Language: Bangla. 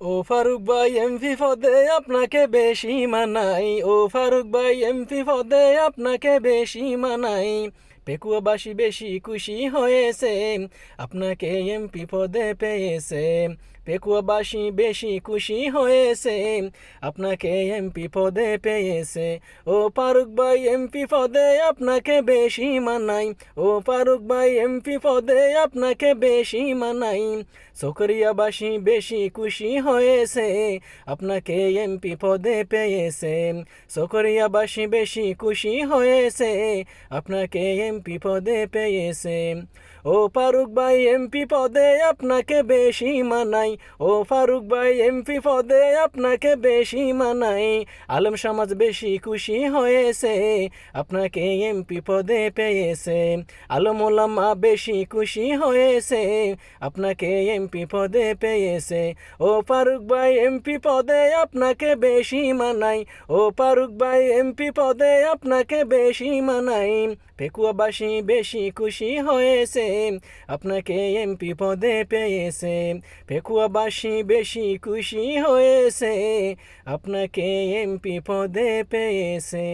ও ফারুক ভাই এমপি পদে আপনাকে বেশি মানাই, ও ফারুক ভাই এমপি পদে আপনাকে বেশি মানাই। পেকুয়াবাসী বেশি খুশি হয়েছে আপনাকে এমপি পদে পেয়েছে। পেকুয়াবাসী বেশি খুশি হয়েছে আপনাকে এমপি পদে পেয়েছে। ও ফারুক ভাই এমপি পদে আপনাকে বেশি মানাই, ও ফারুক ভাই এমপি পদে আপনাকে বেশি মানাই। চকরিয়াবাসী বেশি খুশি হয়েছে আপনাকে এমপি পদে পেয়েছে। চকরিয়াবাসী বেশি খুশি হয়েছে আপনাকে এমপি পদে পেয়েছে। ও ফারুক ভাই এমপি পদে আপনাকে বেশি মানাই, ও ফারুক ভাই এমপি পদে আপনাকে বেশি মানাই। আলেম সমাজ বেশি খুশি হয়েছে আপনাকে এমপি পদে পেয়েছে। আলম ওলামা বেশি খুশি হয়েছে আপনাকে এমপি পদে পেয়েছে। ও ফারুক ভাই এমপি পদে আপনাকে বেশি মানাই, ও ফারুক ভাই এমপি পদে আপনাকে বেশি মানাই। পেকুয়াবাসী বেশি খুশি হয়েছে আপনাকে এমপি পদে পেয়েছে। পেকুয়াবাসী বেশি খুশি হয়েছে আপনাকে এমপি পদে পেয়েছে।